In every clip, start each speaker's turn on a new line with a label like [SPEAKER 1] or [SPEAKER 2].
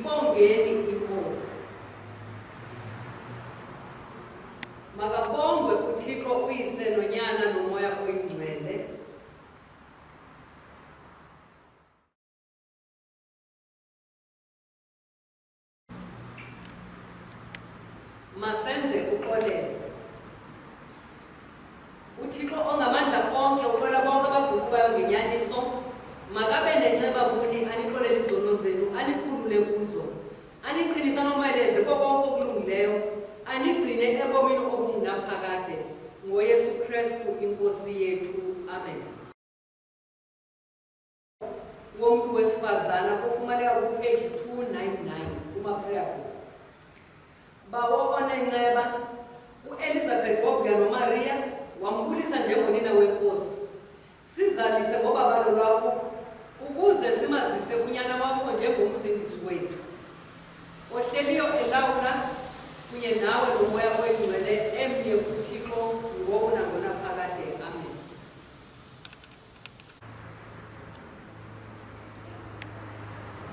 [SPEAKER 1] Yibongeni inkosi. Makabongwe uThixo uyise nonyana nomoya oyingcwele. Masenze uxolelo. uThixo ongamandla konke uxola bonke abaguqukayo ngenyaniso, makabe nenceba kuni anixolele izono zenu, anikhulule kuzo, aniqinise anomeleze konke okulungileyo, anigcine ebomini obungunaphakade, ngoYesu Kristu inkosi yethu. Amen. Ngomuntu wesifazana kufumaneka kupage 299 kuma-prayer book. Bawo onenceba u-Elizabeth wovika noMaria wambulisa njengonina wenkosi. Sizalise ngobabalo lwakho ukuze simazise unyana wakho njengomsindisi wethu. Ohleliyo elawula kunye nawe nomoya oyingcwele emnye kuThixo ngoku nangonaphakade. Amen.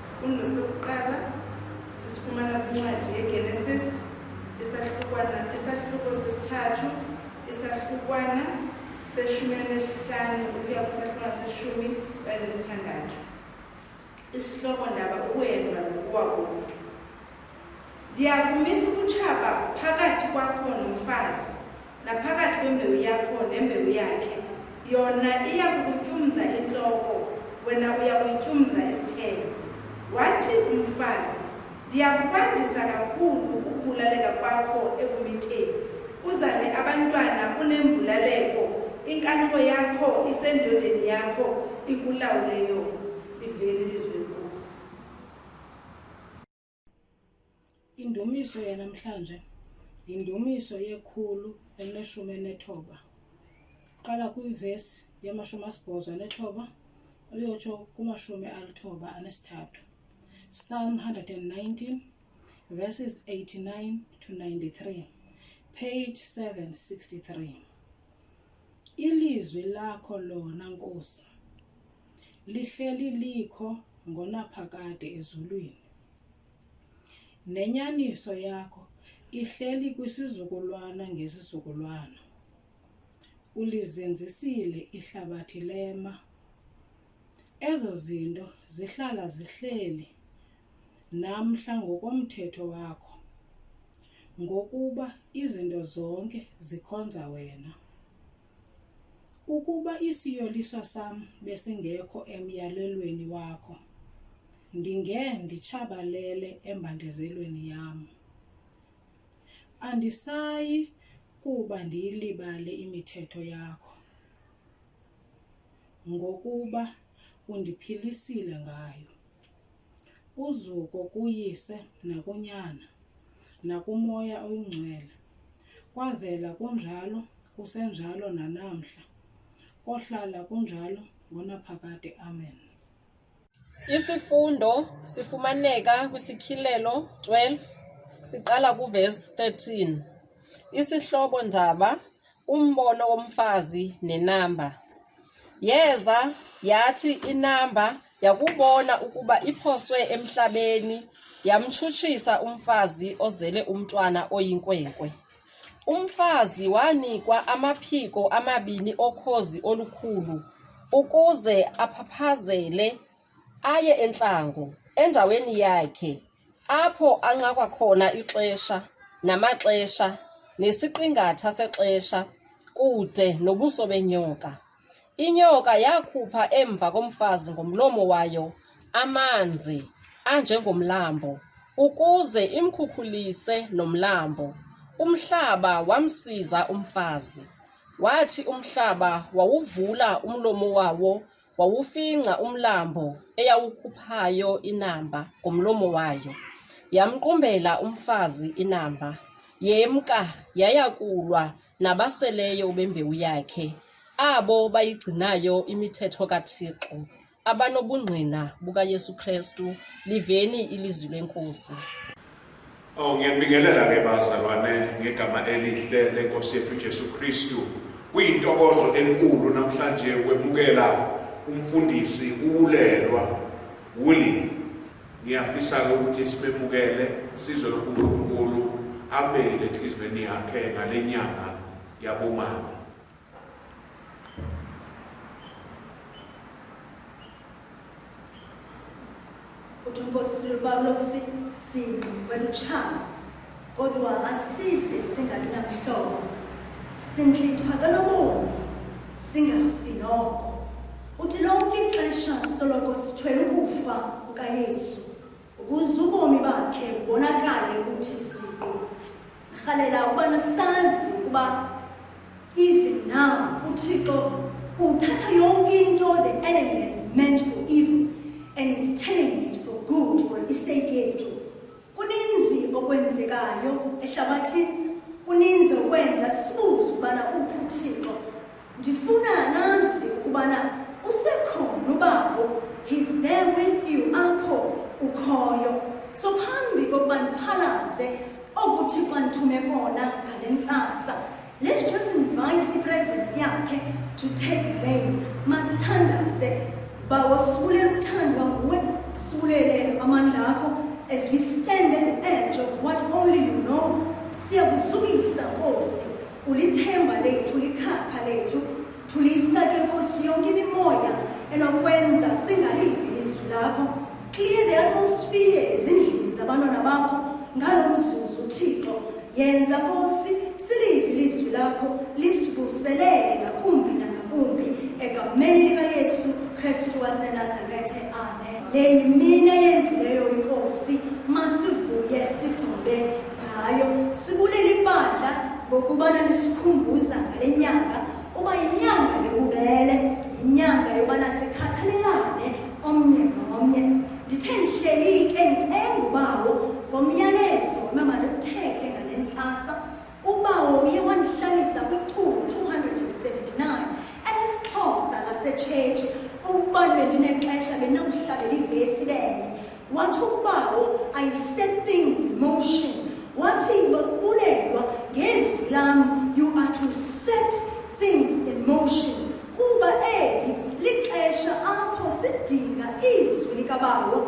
[SPEAKER 2] Isifundo sokuqala sisifumana kwincwadi yeGenesis isahluko sesithathu isahlukwana se-15 ukuya kwisahluko se-16. Isihloko ndaba ukuhendwa nokuwa komuntu. Ndiyakumisa ukutshaba phakathi kwakho nomfazi naphakathi kwembewu yakho nembewu yakhe. Yona iya kukutyumza intloko, wena uya kuyityumza isithelo. Wathi umfazi, ndiyakukwandisa kakhulu ukubulaleka kwakho ekumitheni. Uzale abantwana unembulaleko, inkanuko yakho isendodeni yakho ikulawuleyo. Liveli ilizwi lenkosi.
[SPEAKER 3] Indumiso yanamhlanje indumiso ye-119. Qala kwivesi ye-89 uyotsho kuma-93. Psalm 119 verses 89 to 93, page 763. Ilizwi lakho lona Nkosi lihleli likho ngonaphakade ezulwini. Nenyaniso yakho ihleli kwisizukulwana ngesizukulwana. Ulizinzisile ihlabathi lema. Ezo zinto zihlala zihleli namhla ngokomthetho wakho, ngokuba izinto zonke zikhonza wena. Ukuba isiyoliso sam besingekho emyalelweni wakho, nditshabalele embandezelweni yam. Andisayi kuba ndiyilibale imithetho yakho, ngokuba undiphilisile ngayo. Uzuko kuyise nakunyana nakumoya oyingcwele. Kwavela kunjalo, kusenjalo nanamhla, kohlala kunjalo ngonaphakade. Amen.
[SPEAKER 4] Isifundo sifumaneka kwisikhilelo 12 iqala kuvesi 13. Isihlobo ndaba umbono womfazi nenamba. Yeza yathi inamba yakubona ukuba iphoswe emhlabeni, yamtshutshisa umfazi ozele umntwana oyinkwenkwe. Umfazi wanikwa amaphiko amabini okhozi olukhulu ukuze aphaphazele aye entlango endaweni yakhe, apho anqakwa khona ixesha namaxesha nesiqingatha sexesha kude nobuso benyoka. Inyoka yakhupha emva komfazi ngomlomo wayo amanzi anjengomlambo ukuze imkhukhulise nomlambo. Umhlaba wamsiza umfazi. Wathi umhlaba wawuvula umlomo wawo, wawufinca umlambo eyawukhuphayo inamba ngomlomo wayo. Yamqumbela umfazi inamba, yemka yayakulwa nabaseleyo bembewu yakhe, abo bayigcinayo imithetho kaThixo, abanobungqina bukaYesu Kristu. Liveni ilizwi lenkosi.
[SPEAKER 5] Ngiyabingelela ke bazalwane ngegama elihle lenkosi yethu Jesu Kristu. Kuyintokozo enkulu namhlanje kwemukela umfundisi ubulelwa Wuli ngiyafisa ukuthi simemukele sizwe loNkulunkulu abele enhlizweni yakhe ngalenyanga yabomama.
[SPEAKER 6] Uthumbosi lubalosi sinqi weluchama kodwa asize singabi namhlobo sinhlithwa kanobomi singafi noko uthi lonke ixesha soloko sithwele ukufa kukaYesu ukuze ubomi bakhe bonakale ukuthi siqu rhalela ubana sazi ukuba even now uThixo uthatha yonke into the enemy has meant for evil and is turning it for good for isake yethu. Kuninzi okwenzekayo ehlabathini, kuninzi okwenza sibuze ubana uphi uThixo. Ndifuna nazi ukubana usekhona ubabo, he's there with you apho ukhoyo. So phambi kokuba ndiphalaze okuThixo andithume kona ngale ntsasa, let's just invite ipresence yakhe to take reign. Masithandaze bawo sibulele ukuthandwa nguwe, sibulele amandla akho as we stand at the edge of what only you know. Siyakuzuyisa Nkosi, ulithemba lethu, likhakha lethu, thulisa ke Nkosi yonke imimoya enokwenza singalivi ilizwi lakho. Clear the atmosphere ezindlini zabantwana bakho ngalo mzuzu Thixo. Yenza Nkosi silivi ilizwi lakho, lisivuselele ngakumbi nangakumbi egameni likaYesu Kristu waseNazarethe. Amen. Le yimina yenzileyo inkosi, masivuye sidobe ngayo. Sibulele ibandla ngokubana lisikhumbuza ngale nyanga uba yinyanga yobubele, inyanga yobana sikhathalelane omnye nomnye. Ndithe ndihleli ke ndicenga ubawo ngomyalezo mama ndikuthethe ngale ntsasa. Ubawo uye wandihlalisa kwiculo 279 elisixhosa lasetshetshi ukuba bendinexesha benawuhlabela ivesi benye. Wathi ubawo, I set things in motion. Wathi bulelwa ngezwi lam, you are to set things in motion. Kuba eli lixesha apho sidinga izwi likabawo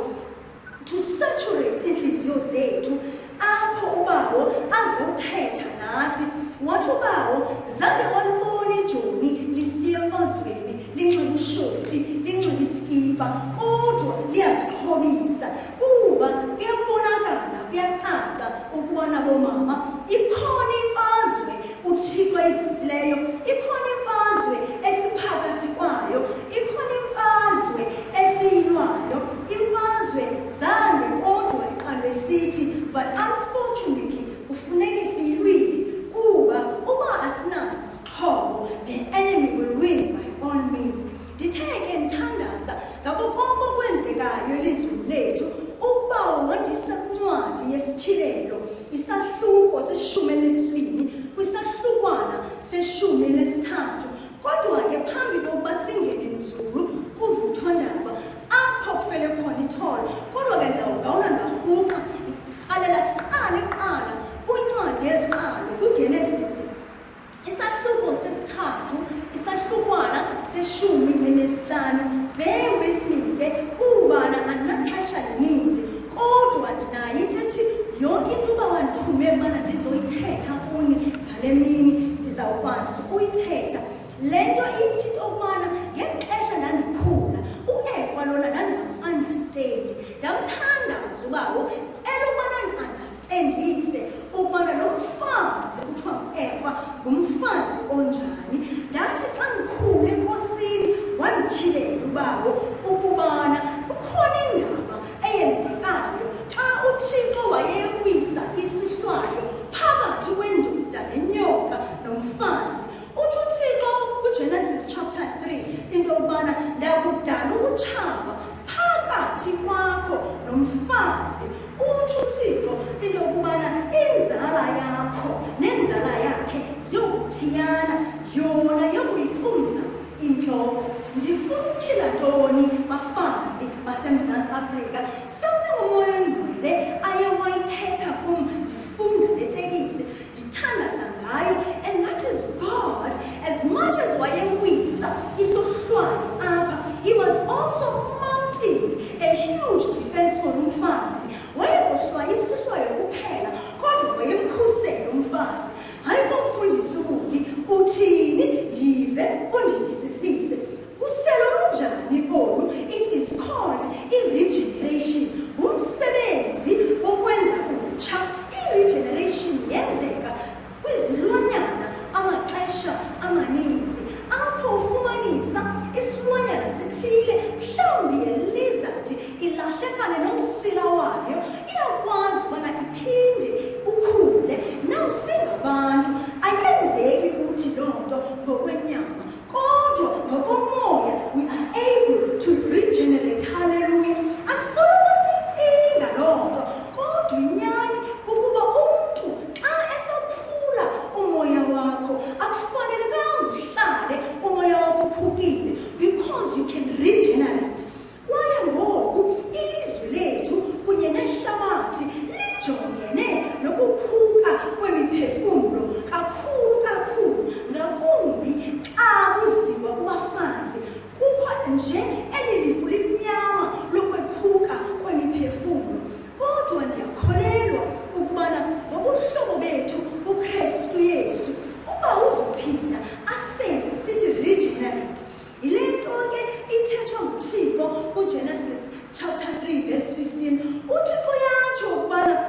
[SPEAKER 6] to saturate inhliziyo zethu, apho ubawo azothetha nathi. Wathi ubawo zange walibona ijoni lisiya emfazweni linxiba ushoti linxiba iskipa kodwa liyazixhobisa kuba kuyabonakala kuyacaca ukubana bomama ikhona imfazwe uThixo ezisileyo, ikhona imfazwe esiphakathi kwayo, ikhona imfazwe esiyilwayo. Imfazwe zange kodwa iqalwe sithi, but unfortunately kufuneka siyilwile kuba uba asinazi isixhobo the enemy will win by all means. Nditheke nthandaza ngako konke okwenzekayo elizweni lethu. Ubawo wandisa kwincwadi yesitshilelo isahluko seshumi lesibini kwisahlukwana seshumi lesithathu. Kodwa ke phambi kokuba singene nzulu kuvuthondaba apho kufele khona ithole, kodwa ke ndizawugawula ndarhuqa rhalela siqale kuqala kwincwadi yeziqalo kuGenesis isahluko sesithathu isahlukwana seshumi enesihlanu. Bear with me ke kubana andinaxesha lininzi kodwa ndinayo into ethi yonke into uba wandithume ubana ndizoyithetha kuni ngale mini ndizawukwazi uyithetha. Le nto ithi okubana ngexesha ndandikhula uEva lona ndandingamunderstandi, ndamthandaza ubawo cela ubana ndi-understandise ukubana lo mfazi kuthiwa nguEva ngumfazi onjani. Ndathi xa ndikhule enkosini wanditshilela ubawo ukubana kukhona indaba eyenzekayo xa uThixo wayewisa isihlwayo phakathi kwendoda nenyoka nomfazi. Uthi uThixo kuGenesis chapter 3 into yokubana ndakudala ubutshaba phakathi kwakho nomfazi. Uthi uThixo into yokubana inzala yakho nenzala yakhe ziyokuthiyana, yona yokuyiqumza intloko. Ndifuna ukutshila ntoni bafazi baseMzantsi Afrika? Something uMoya Oyingcwele aye wayithetha kum ndifunda le tekisi ndithandaza ngayo, and that is God. As much as wayewisa isohlwayo apha, he was also mounting a huge defense for umfazi. ejongene nokuphuka kwemiphefumlo kakhulu ngakumbi xa kuziwa kubafazi kukho nje elilifu limnyama lokwephuka kwemiphefumlo. Kodwa ndiyakholelwa ukubana ngobuhlobo bethu uKristu Yesu uba uzophinda asenze sithi regenerate. Yile nto ke ithethwa nguThixo kuGenesis chapter 3 verse 15. uThixo yatsho ukubana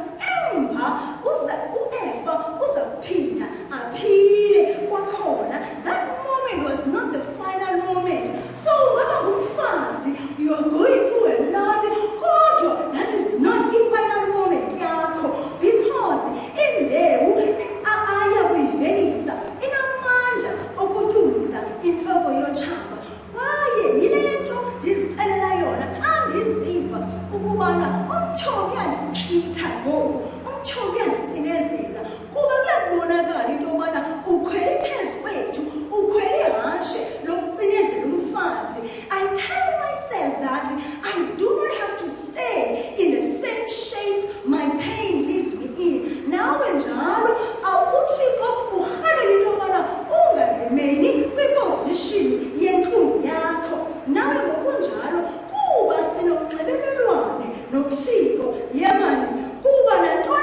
[SPEAKER 6] emva uEva uza kuphinda aphile kwakhona. That moment was not the final moment. So ungaba ngumfazi, you are going through a lot, kodwa that is not the final moment yakho, because imbewu aya kuyivelisa inamandla okutyumza intloko yotshaba. Kwaye yile nto ndizixelela yona xa ndiziva ukubana umtyholi uyandintlitha ngoku, umtyholi uyandicinezela, kuba kuyabonakala into yobana ukhwele phezu kwethu, ukhwele ihashe lokucinezela umfazi. I tell myself that I do not have to stay in the same shape my pain leaves me in. Nawe njalo uThixo urhalela into yobana ungaremeni kwiposition yentlungu yakho. Nawe ngokunjalo kuba sinonxibelelwane noThixo yemani, kuba nanto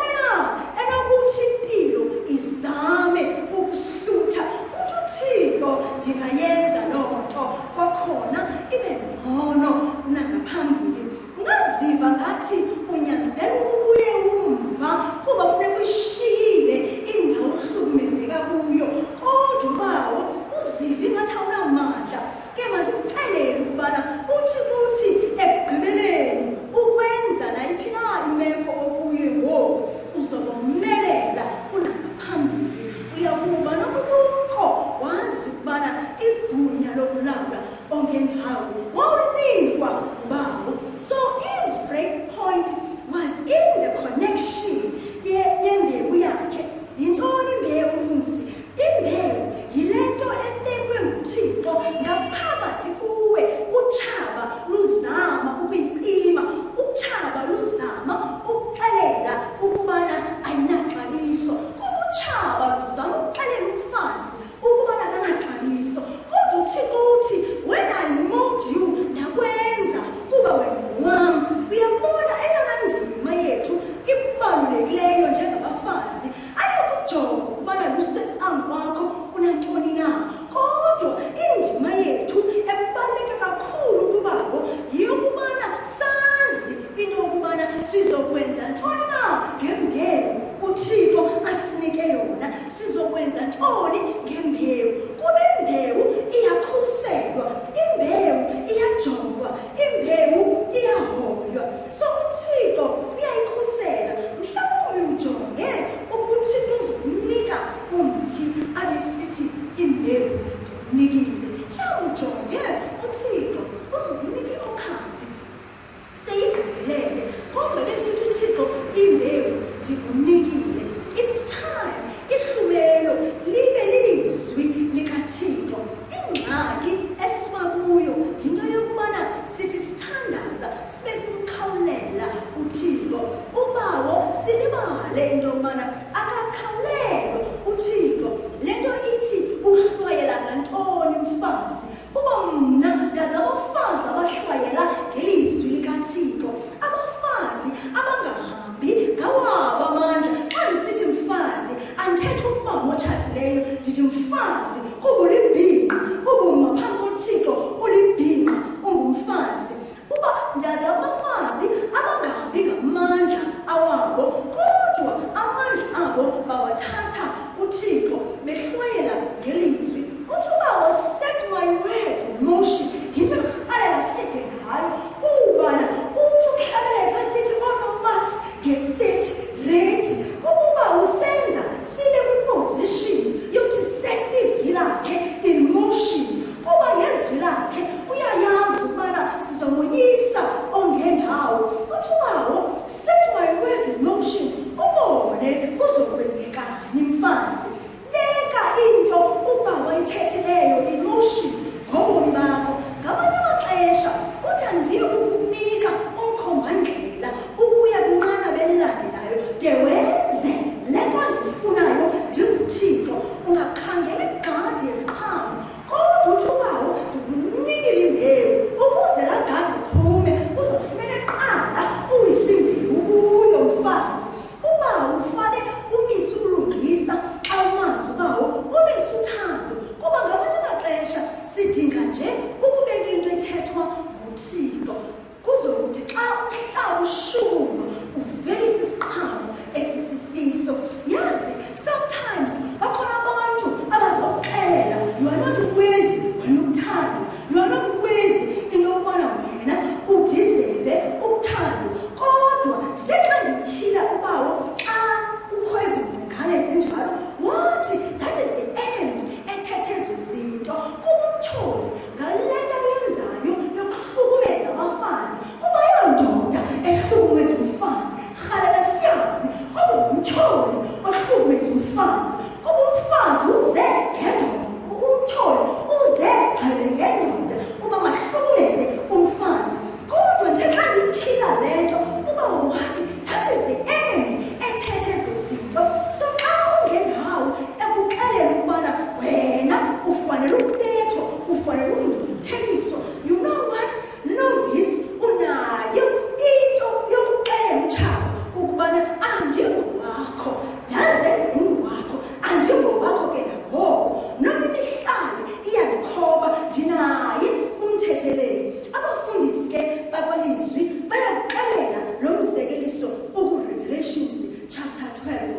[SPEAKER 6] Revelations chapter 12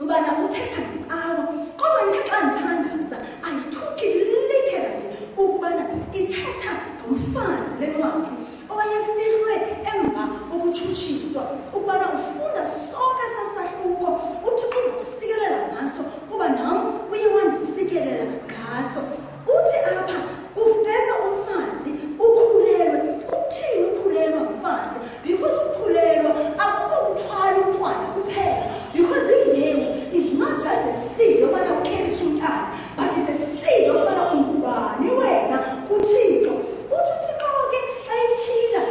[SPEAKER 6] ubana uthetha ngecawa kodwa nje xa ndithandaza ayithuki literally ukubana ithetha ngomfazi lencwadi owayefihlwe emva kokutshutshiswa ukubana ufunda sonke sasahluko uthi uzawusikelela ngaso kuba nam uye wandisikelela ngaso uthi apha uvela umfazi ukhulelwe uthini ukhulelwa mfazi because ukhulelwa akukho ukuthwala umntwana kuphela because imbewu is not just a seed yobana ukherisha umntana but it's a seed yobana ungubani wena kuthixo uthi uthixo ke xa etshila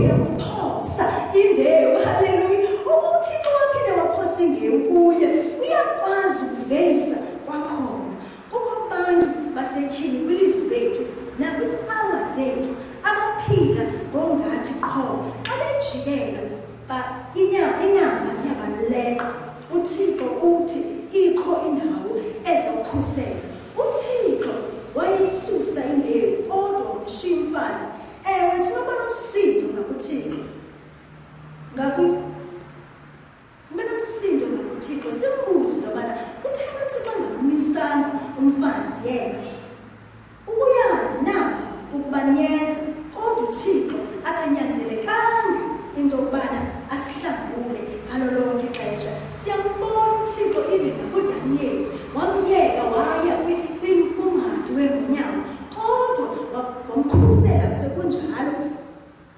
[SPEAKER 6] waphinde waphosa imbewu. Haleluya. UThixo waphinde waphosa imbewu kuye. Uyakwazi ukuvelisa kwakhona. Kukho abantu basetshini kwilizwe lethu nakwicawa zethu abaphila ngongathi qho xa bejikela inyama iyabaleqa. UThixo uthi ikho indawo ezokhusela. UThixo wayisusa imbewu kodwa umshiya umfazi. Ewe sinoba nomsindo ngakuThixo. Sibe nomsindo ngakuThixo. Simbuze ngabana utheni uThixo angamnyusanga umfazi yena. Ukuyazi na ukuba niyeza kodwa uThixo akanyanzelekanga into yokubana asihlangule ngalo lonke ixesha. Siyambona uThixo even nakuDaniel wamyeka waya kumhadi wengonyama kodwa wamkhusela sekunjalo.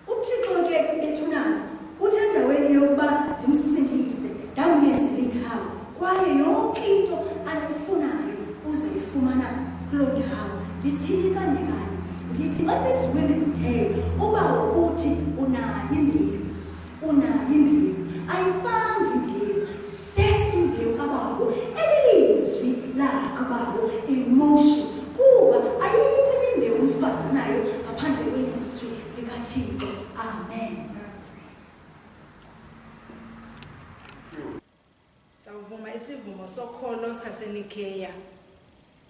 [SPEAKER 6] UThixo ke bethunana uthi endaweni yokuba ndimsindise ndamenzela indawo kwaye yonke into anifunayo uzoyifumana kuloo ndawo. Ndithini kanye kanye ndithi on this Women's Day ubawo uthi unayo imbewu, unayo imbewu, ayifanga imbewu, set imbewu kabawo elilizwi lakho bawo emotion kuba ayikho imbewu umfazi nayo ngaphandle kwelizwi likaThixo. Amen.
[SPEAKER 2] Sawuvuma isivumo sokholo saseNikeya.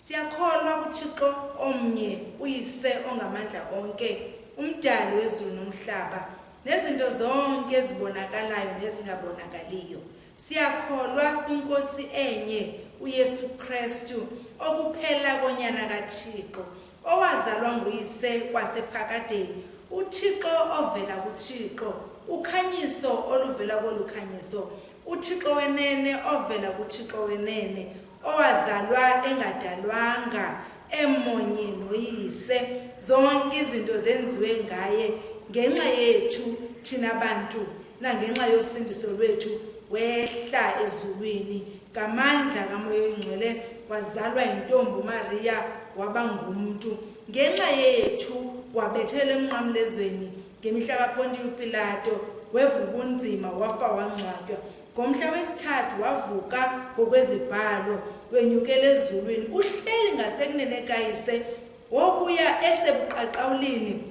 [SPEAKER 2] Siyakholwa kuThixo omnye uyise ongamandla onke, umdali wezulu nomhlaba nezinto zonke ezibonakalayo nezingabonakaliyo. Siyakholwa kwinkosi enye uYesu Kristu okuphela konyana kaThixo owazalwa nguyise kwasephakadeni, uThixo ovela kuThixo, ukhanyiso oluvela kolukhanyiso, uThixo wenene ovela kuThixo wenene, owazalwa engadalwanga, emonye noyise. Zonke izinto zenziwe ngaye, ngenxa yethu thina bantu nangenxa yosindiso lwethu wehla ezulwini ngamandla kaMoya Oyingcwele wazalwa yintombi uMaria waba ngumuntu. Ngenxa yethu wabethelwa emnqamlezweni ngemihla kaPontius Pilato, wevuka unzima wafa wangcwatywa. Ngomhla wesithathu wavuka ngokwezibhalo, wenyukela ezulwini, uhleli ngasekunene kayise, wokuya esebuqaqawulini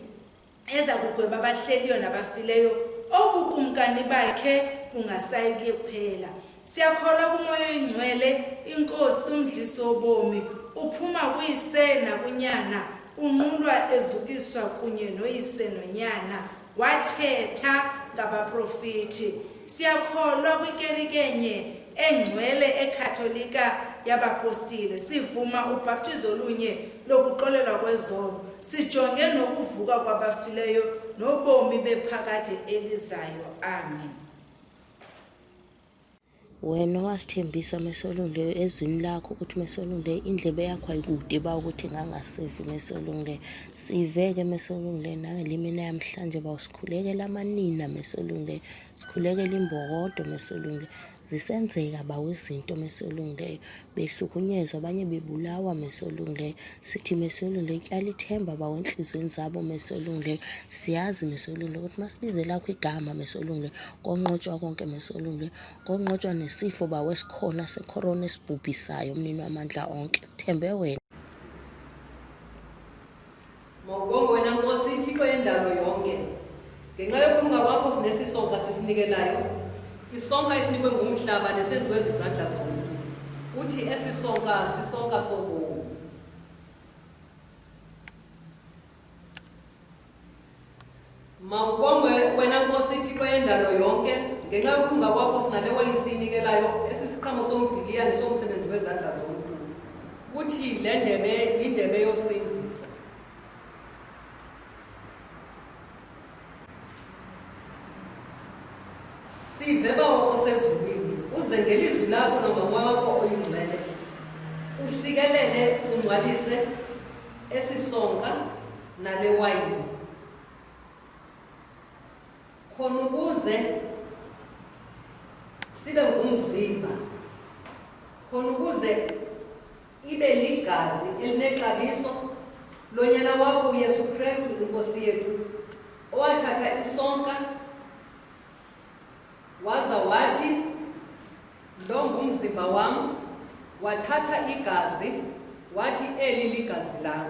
[SPEAKER 2] eza kugweba abahleliyo nabafileyo. Obukumkani bakhe bungasayi kuphela. Siyakholwa kuMoya Oyingcwele, inkosi umdlisi wobomi, uphuma kuyise nakunyana, unqulwa ezukiswa kunye noyise nonyana, wathetha ngabaprofiti. Siyakholwa kwikerkenye engcwele ekatholika yabapostile. Sivuma ubhaptizo olunye lokuqolelwa kwezono. Sijonge nokuvuka kwabafileyo nobomi bephakade elizayo. Amen.
[SPEAKER 7] Wena wasithembisa Mesolunde ezwini lakho ukuthi Mesolunde indlebe yakho ayikude ba ukuthi ngangasivi Mesolunde. Siveke Mesolunde nangelimini namhlanje bawusikhulekela amanina Mesolunde, sikhulekela imbokodo Mesolunde. Zisenzeka bawezinto Mesolunde, behlukunyezwa abanye bebulawa Mesolunde. Sithi Mesolunde tyala ithemba bawenhlizweni zabo Mesolunde. Siyazi Mesolunde ukuthi masibize lakho igama Mesolunde konqotshwa konke Mesolunde, konqotshwa nesifo bawesikhona secorona esibhubhisayo umnini wamandla onke. Sithembe wena.
[SPEAKER 1] Mawubonge wena Nkosi Thixo yendalo yonke. Ngenxa yokulunga kwakho sinesisonka sisinikelayo. Isonka esinikwe ngumhlaba nesenziwe zizandla zomuntu. Uthi esisonka sisonka sobomi. Mawubonge wena Nkosi Thixo yendalo yonke. Ngenxa yokulunga kwakho sinale wayini siyinikelayo, esisiqhamo somdiliya nesomsebenzi wezandla zomuntu. Uthi le ndebe indebe yosindiso. Sive bawo osezulwini, uze ngelizwi lakho nangomoya wakho oyingcwele, usikelele ungcwalise esisonka nale wayini, khona ukuze sibe ngumzimba, khona ukuze ibe ligazi elinexabiso lonyana wakho uYesu Kristu inkosi yethu, owathatha isonka waza wathi lo ngumzimba wam, wathatha igazi wathi eli ligazi lam.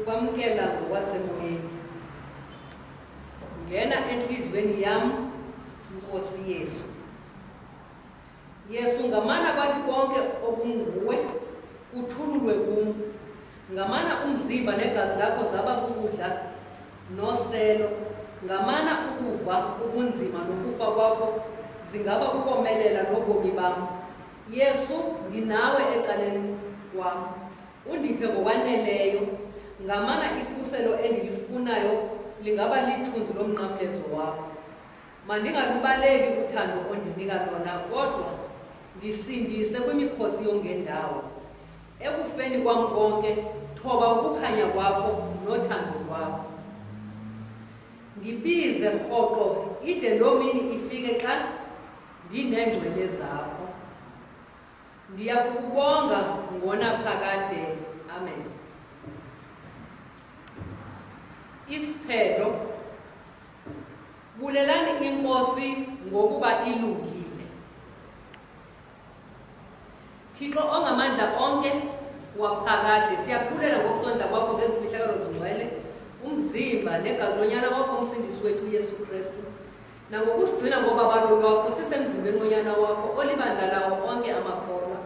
[SPEAKER 1] Ukwamkela ngokwasemoyeni. Ngena enhlizweni yam, Nkosi Yesu. Yesu, ngamana kwathi konke okunguwe uthululwe kum. Ngamana umzimba negazi lakho zaba kukudla noselo. Ngamana ukuva ubunzima nokufa kwakho zingaba kukomelela nobomi bam. Yesu, ndinawe ecaleni kwam. Undiphe ngokwaneleyo. Ngamana ikhuselo endilifunayo lingaba lithunzi lomnqamlezo wakho. Mandingalubaleki uthando ondinika lona, kodwa ndisindise kwimikhosi yongendawo. Ekufeni kwam konke, thoba ukukhanya kwakho nothando lwakho. Ndibize rhoqo ide loo mini ifike xa ndineengcwele zakho. Ndiyakukubonga ngonaphakade. Amen. Isiphelo. Bulelani inkosi ngokuba ilungile. Thixo ongamandla onke waphakade, siyabulela ngokusondla kwakho ngemfihlakalo zingcwele, umzimba negazi lonyana wakho umsindisi wethu uYesu Kristu, nangokusigcina ngobabalo lwakho sisemzimbeni wonyana wakho olibandla lawo onke amakholwa.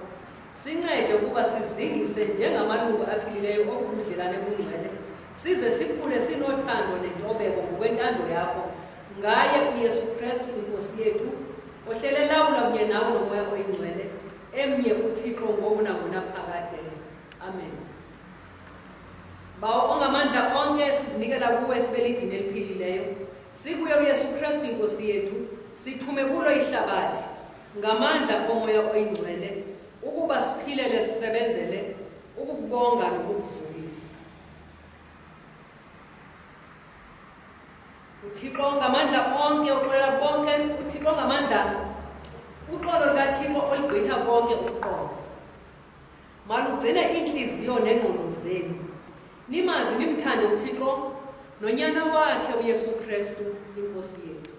[SPEAKER 1] Sincede ukuba sizingise njengamalungu aphilileyo okubudlelane bungcwele, size sikhule sinothando nentobeko ngokwentando yakho ngaye uYesu Kristu inkosi yethu, ohlele lawula kunye nawe nomoya oyingcwele, emnye uThixo ngoku nangonaphakade. Amen. Bawo ongamandla onke sizinikela kuwe sibelidini eliphilileyo. Sikuye uYesu Kristu inkosi yethu, sithume kulo ihlabathi ngamandla omoya oyingcwele ukuba siphilele sisebenzele ukukubonga nokukuzulisa. uThixo ngamandla onke uxolela bonke, uThixo ngamandla uxolo lukaThixo oligqitha konke uqobo. Malugcine inhliziyo nengqondo zenu, nimazi nimthande uThixo nonyana wakhe uYesu Kristu inkosi yethu.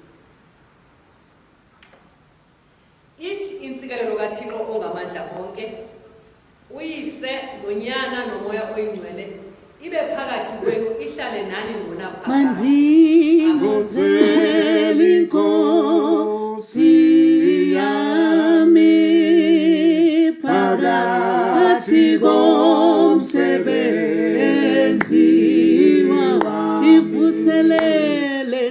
[SPEAKER 1] Ithi intsikelelo kaThixo ongamandla onke, uyise nonyana nomoya oyingcwele ibe phakathi kwenu, ihlale nani ngonaphakade.
[SPEAKER 8] Mandingozeli Nkosi yami phakathi komsebenzi wawo, ndivuselele